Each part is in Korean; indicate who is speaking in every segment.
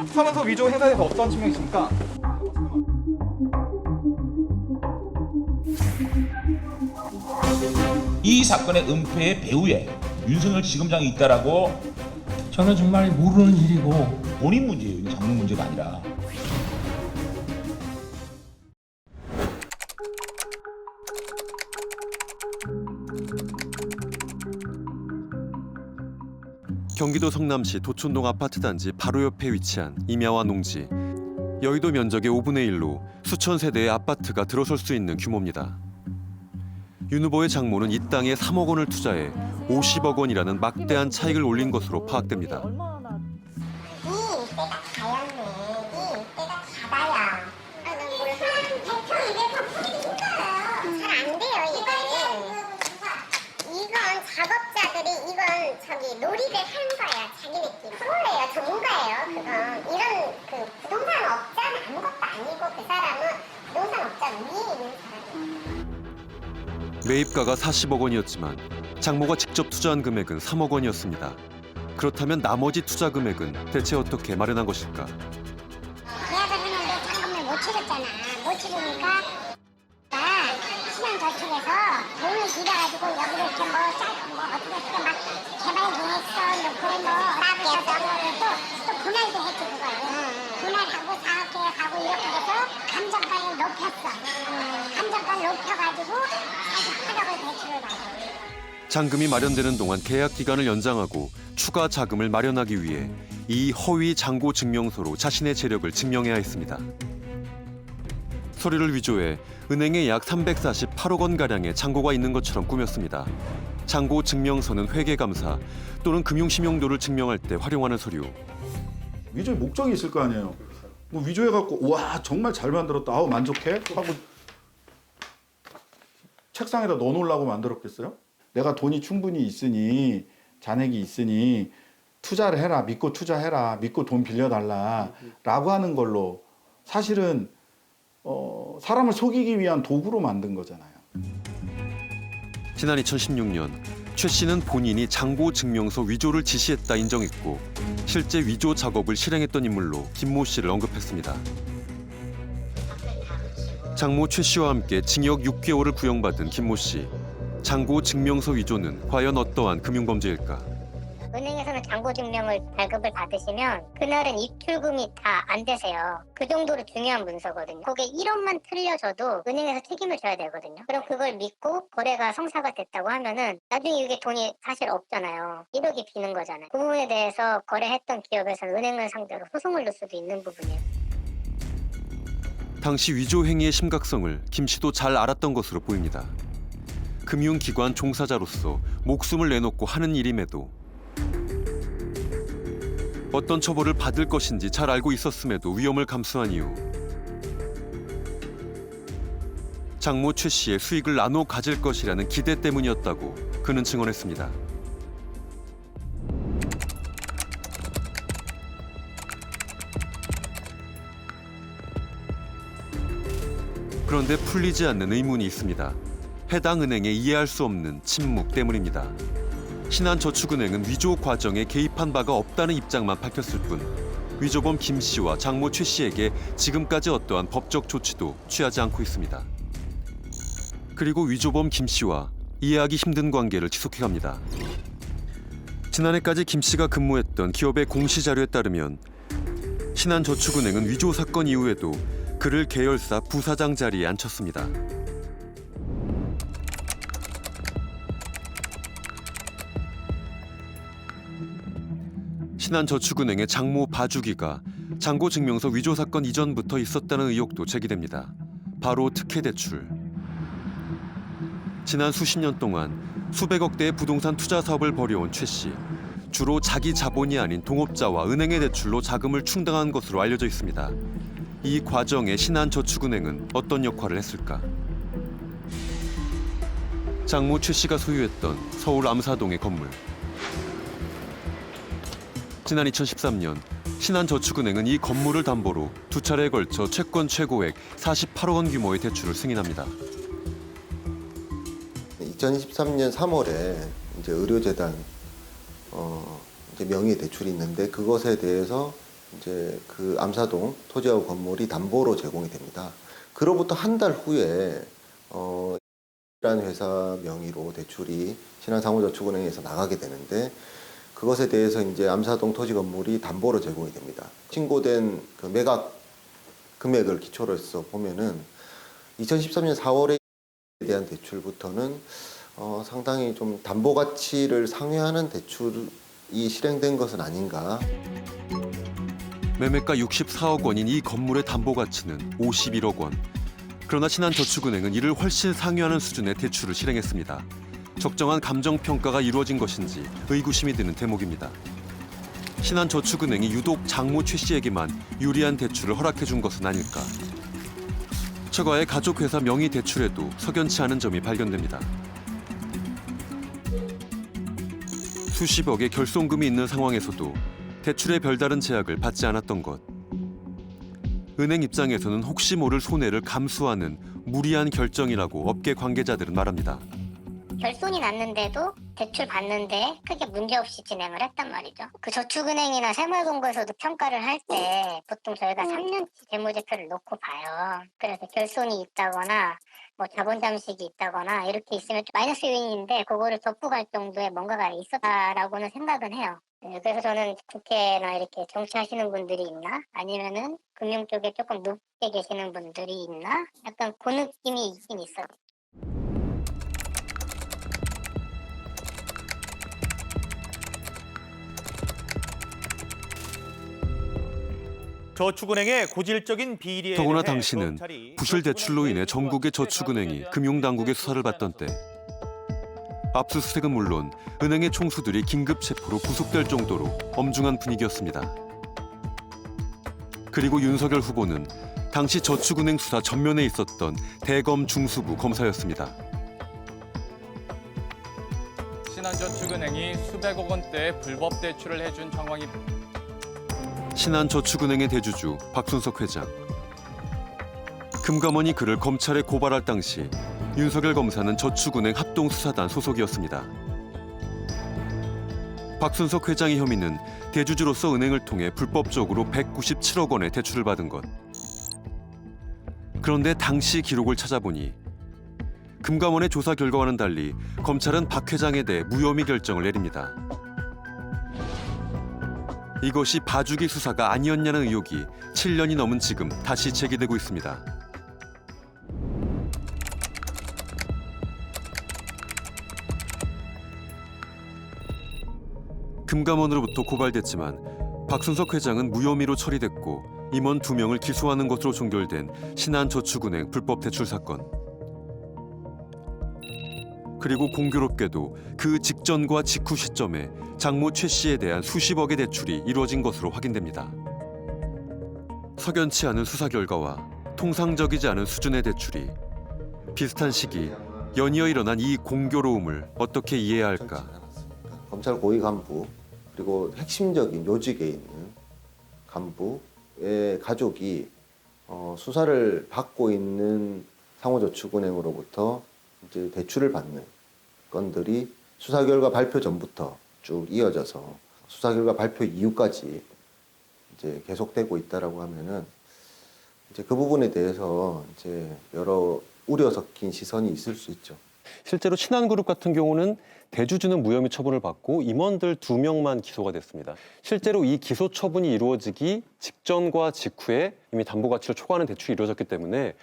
Speaker 1: 사문서 위조 행사에 대해서 어떤 측면이십니까?
Speaker 2: 이 사건의 은폐의 배후에 윤석열 지검장이 있다라고
Speaker 3: 저는 정말 모르는 일이고
Speaker 2: 본인 문제예요. 이게 장모 문제가 아니라.
Speaker 4: 경기도 성남시 도촌동 아파트 단지 바로 옆에 위치한 임야와 농지. 여의도 면적의 5분의 1로 수천 세대의 아파트가 들어설 수 있는 규모입니다. 윤 후보의 장모는 이 땅에 3억 원을 투자해 50억 원이라는 막대한 차익을 올린 것으로 파악됩니다.
Speaker 5: 이 일대가 가였네. 이 일대가 가다야. 아, 난 몰라. 대표 입에서 뿌리니까요. 잘 안 돼요, 이게. 이건 작업자들이 이건 저기 놀이를 하는 거야. 자기네끼리. 프로예요. 전문가예요. 그건. 이런 그 부동산 업자는 아무것도 아니고 그 사람은 부동산 업자 위에 있는 사람이에요.
Speaker 4: 매입가가 40억 원이었지만 장모가 직접 투자한 금액은 3억 원이었습니다. 그렇다면 나머지 투자 금액은 대체 어떻게 마련한 것일까?
Speaker 5: 계약을 했는데 잔금을 못 치렀잖아. 못 치르니까 신한저축에서 돈을 들여가지고 여기를 이렇게 어떻게 막 개발 계획서 놓고 또 분할도 했지 그걸. 분할하고 사업 계획하고 이렇게 해서 감정가를 높였어. 감정가를 높여가지고 48억을 대출을 받아.
Speaker 4: 잔금이 마련되는 동안 계약 기간을 연장하고 추가 자금을 마련하기 위해 이 허위 잔고 증명서로 자신의 재력을 증명해야 했습니다. 서류를 위조해 은행에 약 348억 원가량의 잔고가 있는 것처럼 꾸몄습니다. 잔고 증명서는 회계감사 또는 금융신용도를 증명할 때 활용하는 서류.
Speaker 6: 위조의 목적이 있을 거 아니에요. 뭐 위조해갖고 와 정말 잘 만들었다. 아우 만족해? 하고 책상에다 넣어놓으려고 만들었겠어요? 내가 돈이 충분히 있으니 잔액이 있으니 투자를 해라. 믿고 투자해라. 믿고 돈 빌려달라. 라고 하는 걸로 사실은 사람을 속이기 위한 도구로 만든 거잖아요.
Speaker 4: 지난 2016년 최 씨는 본인이 잔고 증명서 위조를 지시했다 인정했고 실제 위조 작업을 실행했던 인물로 김모 씨를 언급했습니다. 장모 최 씨와 함께 징역 6개월을 구형받은 김모 씨. 잔고 증명서 위조는 과연 어떠한 금융범죄일까?
Speaker 5: 은행에서는 잔고증명을 발급을 받으시면 그날은 입출금이 다 안 되세요. 그 정도로 중요한 문서거든요. 거기에 1원만 틀려져도 은행에서 책임을 져야 되거든요. 그럼 그걸 믿고 거래가 성사가 됐다고 하면은 나중에 이게 돈이 사실 없잖아요. 1억이 비는 거잖아요. 그 부분에 대해서 거래했던 기업에서는 은행을 상대로 소송을 넣을 수도 있는 부분이에요.
Speaker 4: 당시 위조 행위의 심각성을 김 씨도 잘 알았던 것으로 보입니다. 금융기관 종사자로서 목숨을 내놓고 하는 일임에도 어떤 처벌을 받을 것인지 잘 알고 있었음에도 위험을 감수한 이유. 장모 최 씨의 수익을 나눠 가질 것이라는 기대 때문이었다고 그는 증언했습니다. 그런데 풀리지 않는 의문이 있습니다. 해당 은행에 이해할 수 없는 침묵 때문입니다. 신한저축은행은 위조 과정에 개입한 바가 없다는 입장만 밝혔을 뿐 위조범 김 씨와 장모 최 씨에게 지금까지 어떠한 법적 조치도 취하지 않고 있습니다. 그리고 위조범 김 씨와 이해하기 힘든 관계를 지속해갑니다. 지난해까지 김 씨가 근무했던 기업의 공시자료에 따르면 신한저축은행은 위조 사건 이후에도 그를 계열사 부사장 자리에 앉혔습니다. 신한저축은행의 장모 봐주기가 잔고증명서 위조 사건 이전부터 있었다는 의혹도 제기됩니다. 바로 특혜대출. 지난 수십 년 동안 수백억 대의 부동산 투자 사업을 벌여온 최 씨. 주로 자기 자본이 아닌 동업자와 은행의 대출로 자금을 충당한 것으로 알려져 있습니다. 이 과정에 신한저축은행은 어떤 역할을 했을까? 장모 최 씨가 소유했던 서울 암사동의 건물. 지난 2013년 신한저축은행은 이 건물을 담보로 두 차례에 걸쳐 채권 최고액 48억 원 규모의 대출을 승인합니다.
Speaker 7: 2013년 3월에 이제 의료재단 이제 명의 대출이 있는데 그것에 대해서 이제 그 암사동 토지하고 건물이 담보로 제공이 됩니다. 그로부터 한 달 후에 이라는 회사 명의로 대출이 신한상호저축은행에서 나가게 되는데 그것에 대해서 이제 암사동 토지 건물이 담보로 제공이 됩니다. 신고된 그 매각 금액을 기초로 해서 보면은 2013년 4월에 대한 대출부터는 상당히 좀 담보 가치를 상회하는 대출이 실행된 것은 아닌가.
Speaker 4: 매매가 64억 원인 이 건물의 담보 가치는 51억 원. 그러나 신한저축은행은 이를 훨씬 상회하는 수준의 대출을 실행했습니다. 적정한 감정평가가 이루어진 것인지 의구심이 드는 대목입니다. 신한저축은행이 유독 장모 최 씨에게만 유리한 대출을 허락해 준 것은 아닐까. 처가의 가족회사 명의 대출에도 석연치 않은 점이 발견됩니다. 수십억의 결손금이 있는 상황에서도 대출의 별다른 제약을 받지 않았던 것. 은행 입장에서는 혹시 모를 손해를 감수하는 무리한 결정이라고 업계 관계자들은 말합니다.
Speaker 5: 결손이 났는데도 대출 받는데 크게 문제없이 진행을 했단 말이죠. 그 저축은행이나 새마을금고에서도 평가를 할 때 보통 저희가 3년치 재무제표를 놓고 봐요. 그래서 결손이 있다거나 뭐 자본 잠식이 있다거나 이렇게 있으면 좀 마이너스 요인인데 그거를 덮고갈 정도의 뭔가가 있었다라고는 생각은 해요. 네, 그래서 저는 국회나 이렇게 정치하시는 분들이 있나? 아니면은 금융 쪽에 조금 높게 계시는 분들이 있나? 약간 그 느낌이 있긴 있어요.
Speaker 8: 저축은행의 고질적인 비리에
Speaker 4: 더구나
Speaker 8: 대해
Speaker 4: 당시는
Speaker 8: 검찰이
Speaker 4: 부실 대출로 인해 전국의 저축은행이 금융당국의 수사를 받던 때 압수수색은 물론 은행의 총수들이 긴급 체포로 구속될 정도로 엄중한 분위기였습니다. 그리고 윤석열 후보는 당시 저축은행 수사 전면에 있었던 대검 중수부 검사였습니다.
Speaker 1: 신한저축은행이 수백억 원대의 불법 대출을 해준 정황이
Speaker 4: 신한저축은행의 대주주 박순석 회장. 금감원이 그를 검찰에 고발할 당시 윤석열 검사는 저축은행 합동수사단 소속이었습니다. 박순석 회장의 혐의는 대주주로서 은행을 통해 불법적으로 197억 원의 대출을 받은 것. 그런데 당시 기록을 찾아보니 금감원의 조사 결과와는 달리 검찰은 박 회장에 대해 무혐의 결정을 내립니다. 이것이 봐주기 수사가 아니었냐는 의혹이 7년이 넘은 지금 다시 제기되고 있습니다. 금감원으로부터 고발됐지만 박순석 회장은 무혐의로 처리됐고 임원 2명을 기소하는 것으로 종결된 신한저축은행 불법 대출 사건. 그리고 공교롭게도 그 직전과 직후 시점에 장모 최 씨에 대한 수십억의 대출이 이루어진 것으로 확인됩니다. 석연치 않은 수사 결과와 통상적이지 않은 수준의 대출이 비슷한 시기 연이어 일어난 이 공교로움을 어떻게 이해해야 할까?
Speaker 7: 검찰 고위 간부 그리고 핵심적인 요직에 있는 간부의 가족이 수사를 받고 있는 상호저축은행으로부터 이제 대출을 받는 건들이 수사 결과 발표 전부터 쭉 이어져서 수사 결과 발표 이후까지 이제 계속되고 있다라고 하면은 이제 그 부분에 대해서 이제 여러 우려 섞인 시선이 있을 수 있죠.
Speaker 9: 실제로 신한그룹 같은 경우는 대주주는 무혐의 처분을 받고 임원들 2명만 기소가 됐습니다. 실제로 이 기소 처분이 이루어지기 직전과 직후에 이미 담보 가치를 초과하는 대출이 이루어졌기 때문에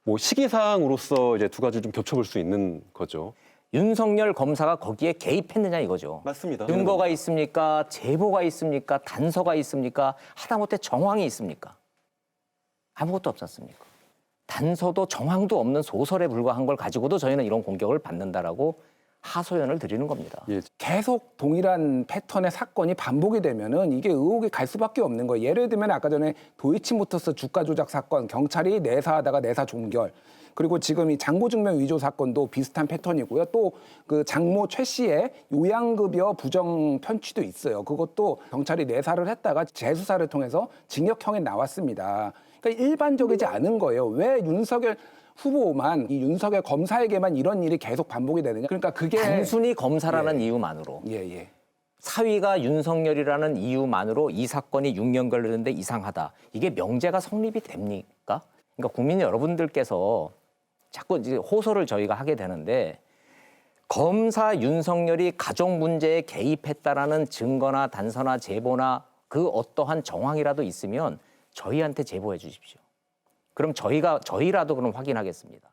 Speaker 9: 뭐 시기상으로서 이제 두 가지를 좀 겹쳐볼 수 있는 거죠.
Speaker 10: 윤석열 검사가 거기에 개입했느냐 이거죠.
Speaker 9: 맞습니다.
Speaker 10: 증거가 있습니까? 제보가 있습니까? 단서가 있습니까? 하다못해 정황이 있습니까? 아무것도 없었습니까? 단서도 정황도 없는 소설에 불과한 걸 가지고도 저희는 이런 공격을 받는다라고 하소연을 드리는 겁니다.
Speaker 9: 예.
Speaker 11: 계속 동일한 패턴의 사건이 반복이 되면은 이게 의혹이 갈 수밖에 없는 거예요. 예를 들면 아까 전에 도이치모터스 주가 조작 사건, 경찰이 내사하다가 내사 종결. 그리고 지금 이 장고증명 위조 사건도 비슷한 패턴이고요. 또 그 장모 최 씨의 요양급여 부정 편취도 있어요. 그것도 경찰이 내사를 했다가 재수사를 통해서 징역형에 나왔습니다. 그러니까 일반적이지 않은 거예요. 왜 윤석열 후보만 이 윤석열 검사에게만 이런 일이 계속 반복이 되느냐? 그러니까 그게
Speaker 10: 단순히 검사라는 이유만으로
Speaker 11: 예.
Speaker 10: 사위가 윤석열이라는 이유만으로 이 사건이 6년 걸리는데 이상하다. 이게 명제가 성립이 됩니까? 그러니까 국민 여러분들께서 자꾸 이제 호소를 저희가 하게 되는데 검사 윤석열이 가족 문제에 개입했다라는 증거나 단서나 제보나 그 어떠한 정황이라도 있으면 저희한테 제보해 주십시오. 그럼 저희라도 그럼 확인하겠습니다.